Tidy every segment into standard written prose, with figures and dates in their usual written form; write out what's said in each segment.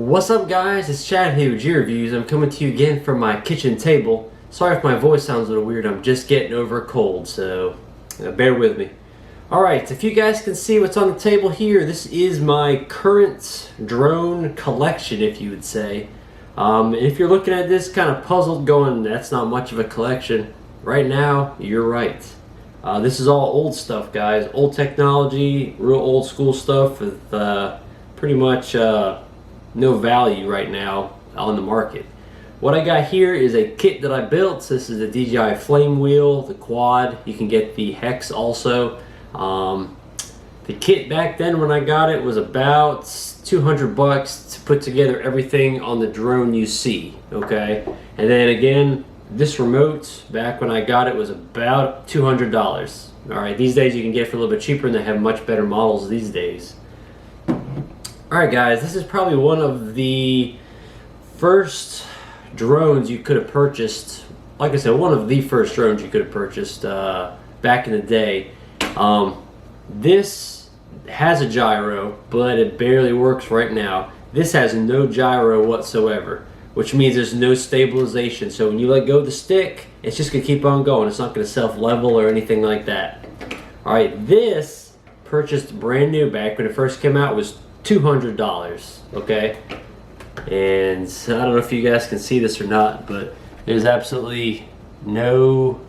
What's up guys, it's Chad here with G-Reviews. I'm coming to you again from my kitchen table. Sorry if my voice sounds a little weird, I'm just getting over a cold, so bear with me. Alright, if you guys can see what's on the table here, this is my current drone collection, if you would say. If you're looking at this kind of puzzled going, that's not much of a collection, right now, you're right. This is all old stuff, guys. Old technology, real old school stuff with pretty much no value right now on the market. What I got here is a kit that I built. This is the DJI flame wheel, the quad. You can get the hex also. The kit back then when I got it was about 200 bucks to put together everything on the drone you see, okay? And then again, this remote back when I got it was about $200. Alright, these days you can get it for a little bit cheaper and they have much better models these days. Alright guys, this is probably one of the first drones you could have purchased. Like I said, one of the first drones you could have purchased back in the day. This has a gyro, but it barely works right now. This has no gyro whatsoever, which means there's no stabilization. So when you let go of the stick, it's just going to keep on going. It's not going to self-level or anything like that. Alright, this purchased brand new back when it first came out was $200, okay? And I don't know if you guys can see this or not, but there's absolutely no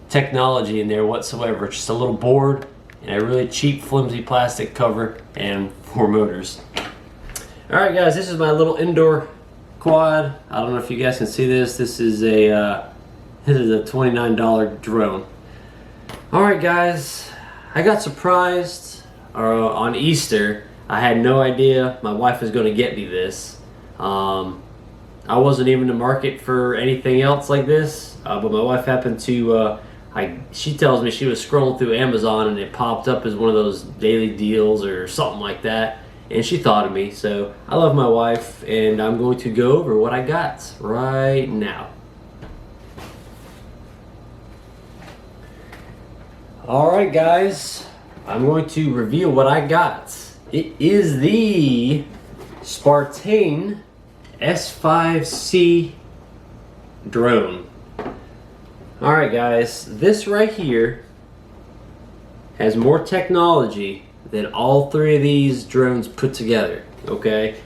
technology in there whatsoever. It's just a little board and a really cheap flimsy plastic cover and 4 motors. Alright guys, this is my little indoor quad. I don't know if you guys can see this. This is a $29 drone. Alright guys, I got surprised on Easter. I had no idea my wife was going to get me this. I wasn't even in the market for anything else like this, but my wife happened to, she tells me she was scrolling through Amazon and it popped up as one of those daily deals or something like that, and she thought of me. So I love my wife, and I'm going to go over what I got right now. Alright guys, I'm going to reveal what I got. It is the Snaptain S5C drone. Alright guys, this right here has more technology than all 3 of these drones put together, okay?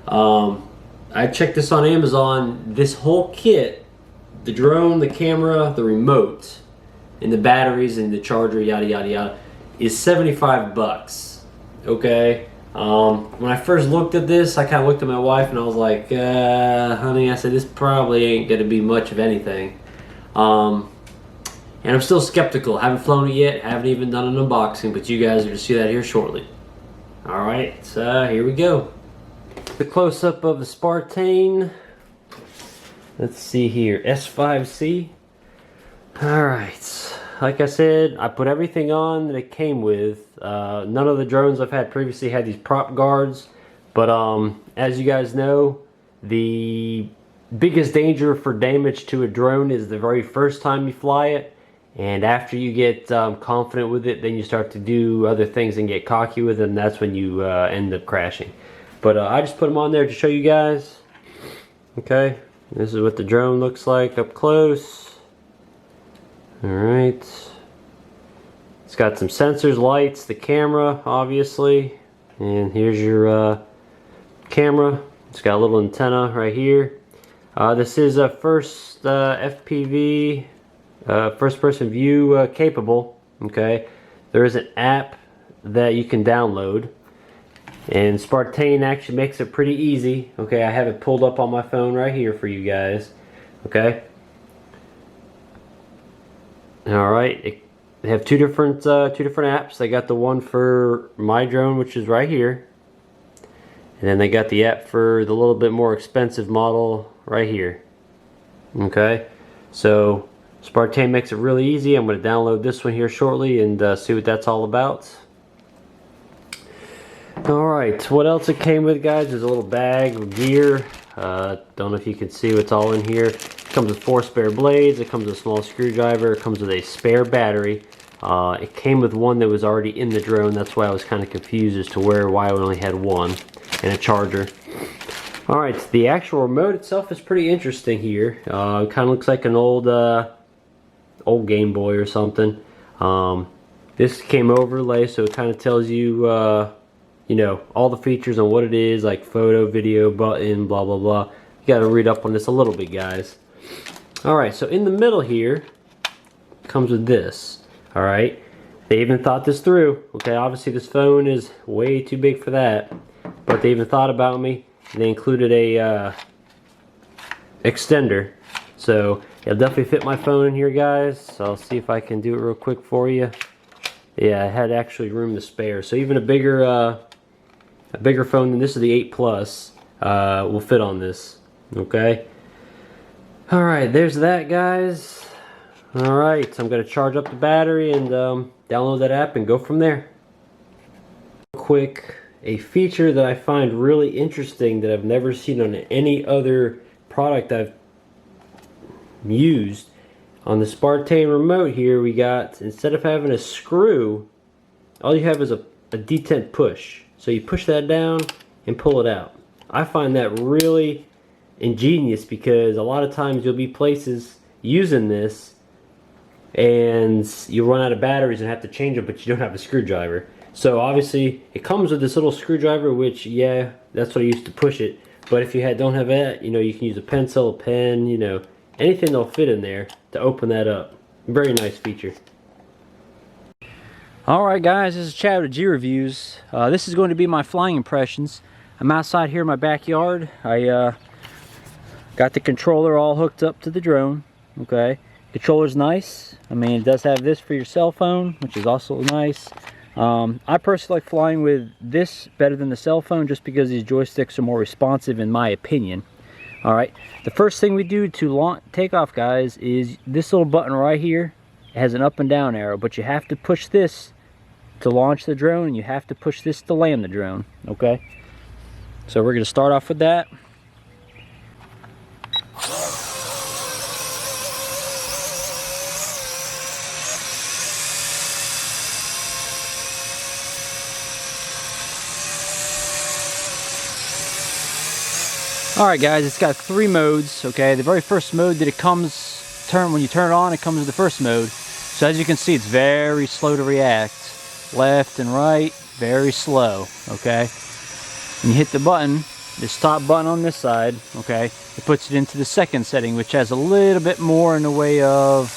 I checked this on Amazon. This whole kit, the drone, the camera, the remote, and the batteries and the charger, yada yada yada, is 75 bucks. Okay, when I first looked at this, I kind of looked at my wife and I was like, honey, I said, this probably ain't going to be much of anything. And I'm still skeptical. I haven't flown it yet, haven't even done an unboxing, but you guys are going to see that here shortly. Alright, so here we go. The close-up of the Snaptain. Let's see here, S5C. Alright. Like I said, I put everything on that it came with. None of the drones I've had previously had these prop guards, but as you guys know, the biggest danger for damage to a drone is the very first time you fly it, and after you get confident with it, then you start to do other things and get cocky with it, and that's when you end up crashing. But I just put them on there to show you guys. Okay, this is what the drone looks like up close. Alright, it's got some sensors, lights, the camera obviously, and here's your camera. It's got a little antenna right here. This is a first FPV, first person view capable, okay? There is an app that you can download, and Snaptain actually makes it pretty easy. Okay, I have it pulled up on my phone right here for you guys, okay? Alright, they have two different apps. They got the one for my drone, which is right here, and then they got the app for the little bit more expensive model right here. Okay, so Snaptain makes it really easy. I'm going to download this one here shortly and see what that's all about. Alright, what else it came with, guys? There's a little bag of gear. Don't know if you can see what's all in here. It comes with 4 spare blades. It comes with a small screwdriver. It comes with a spare battery. It came with one that was already in the drone. That's why I was kind of confused as to why I only had one, and a charger. Alright, the actual remote itself is pretty interesting here. It kind of looks like an old Game Boy or something. This came overlay, so it kind of tells you, you know, all the features on what it is, like photo, video, button, blah, blah, blah. You got to read up on this a little bit, guys. Alright, so in the middle here, comes with this. Alright, they even thought this through. Okay, obviously this phone is way too big for that, but they even thought about me. They included a extender, so it'll definitely fit my phone in here, guys. So I'll see if I can do it real quick for you. Yeah, I had actually room to spare, so even a bigger phone than this is the 8 Plus will fit on this. Okay. All right, there's that, guys. All right, I'm gonna charge up the battery and download that app and go from there. Quick. A feature that I find really interesting that I've never seen on any other product I've used. On the Snaptain remote here, we got, instead of having a screw, all you have is a detent push. So you push that down and pull it out. I find that really ingenious because a lot of times you'll be places using this and you run out of batteries and have to change them, but you don't have a screwdriver. So obviously it comes with this little screwdriver, which, yeah, that's what I used to push it. But if you don't have that, you know, you can use a pencil, a pen, you know, anything that'll fit in there to open that up. Very nice feature. Alright guys, this is Chad with G Reviews. This is going to be my flying impressions. I'm outside here in my backyard. I got the controller all hooked up to the drone. Okay, controller's nice. I mean, it does have this for your cell phone, which is also nice. I personally like flying with this better than the cell phone just because these joysticks are more responsive in my opinion. Alright, the first thing we do to launch takeoff, guys, is this little button right here. It has an up and down arrow, but you have to push this to launch the drone and you have to push this to land the drone. Okay, so we're going to start off with that. Alright guys, it's got 3 modes, okay? The very first mode that it comes, when you turn it on, it comes with the first mode. So as you can see, it's very slow to react. Left and right, very slow, okay? When you hit the button, this top button on this side, okay, it puts it into the second setting, which has a little bit more in the way of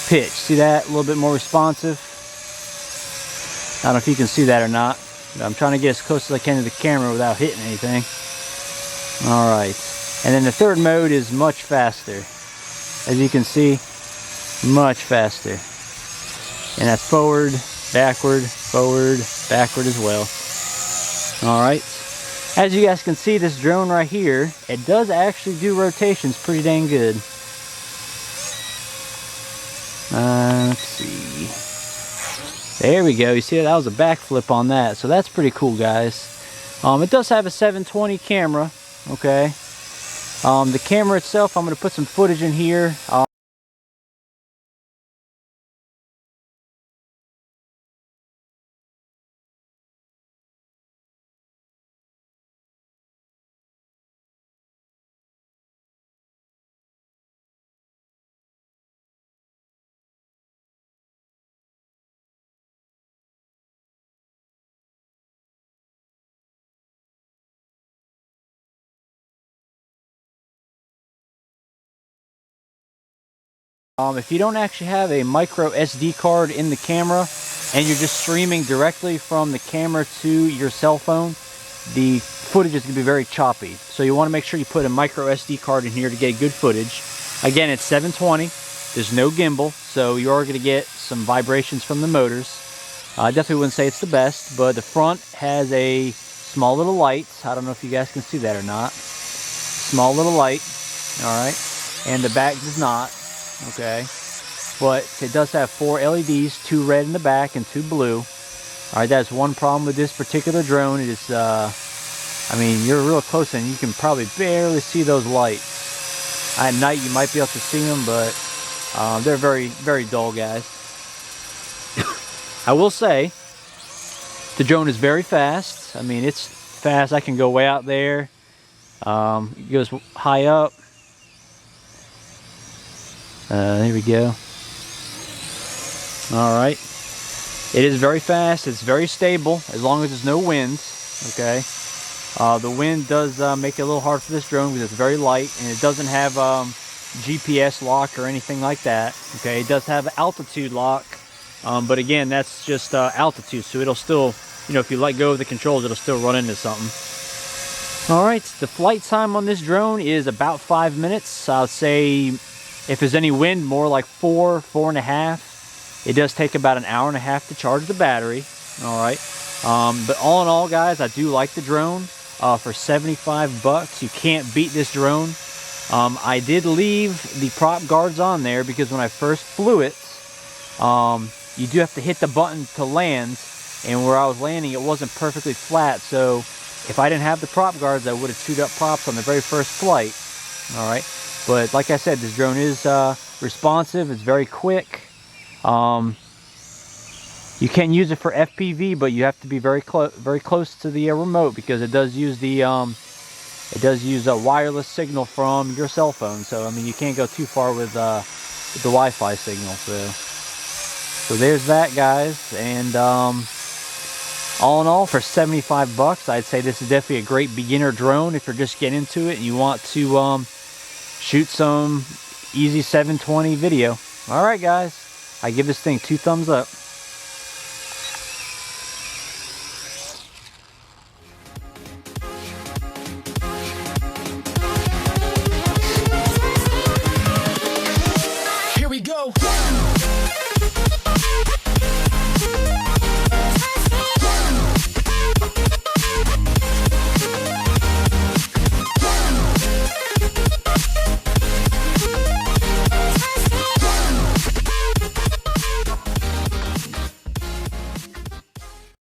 pitch. See that? A little bit more responsive. I don't know if you can see that or not. I'm trying to get as close as I can to the camera without hitting anything. Alright, and then the third mode is much faster. As you can see, much faster. And that's forward, backward as well. Alright, as you guys can see, this drone right here, it does actually do rotations pretty dang good. Let's see. There we go, you see that was a backflip on that, so that's pretty cool, guys. It does have a 720 camera. Okay, the camera itself, I'm going to put some footage in here. If you don't actually have a micro SD card in the camera and you're just streaming directly from the camera to your cell phone, the footage is going to be very choppy. So you want to make sure you put a micro SD card in here to get good footage. Again, it's 720. There's no gimbal, so you are going to get some vibrations from the motors. I definitely wouldn't say it's the best, but the front has a small little light. I don't know if you guys can see that or not. Small little light. Alright. And the back does not. Okay, but it does have 4 LEDs, 2 red in the back and 2 blue. Alright, that's one problem with this particular drone. It is, I mean, you're real close and you can probably barely see those lights. At night you might be able to see them, but they're very, very dull, guys. I will say, the drone is very fast. I mean, it's fast. I can go way out there It goes high up. There we go. Alright. It is very fast. It's very stable as long as there's no winds. Okay. The wind does make it a little hard for this drone because it's very light, and it doesn't have GPS lock or anything like that. Okay. It does have altitude lock, but again, that's just altitude, so it'll still, you know, if you let go of the controls, it'll still run into something. Alright, the flight time on this drone is about 5 minutes. I'll say if there's any wind, more like 4.5. It does take about an hour and a half to charge the battery. Alright, but all in all, guys, I do like the drone. For 75 bucks, you can't beat this drone. I did leave the prop guards on there because when I first flew it, you do have to hit the button to land, and where I was landing, it wasn't perfectly flat, so if I didn't have the prop guards, I would have chewed up props on the very first flight. Alright, but like I said, this drone is responsive. It's very quick. You can use it for FPV, but you have to be very close to the remote because it does use the a wireless signal from your cell phone. So I mean, you can't go too far with the Wi-Fi signal. So there's that, guys. And all in all, for 75 bucks, I'd say this is definitely a great beginner drone if you're just getting into it and you want to shoot some easy 720 video. All right, guys, I give this thing 2 thumbs up.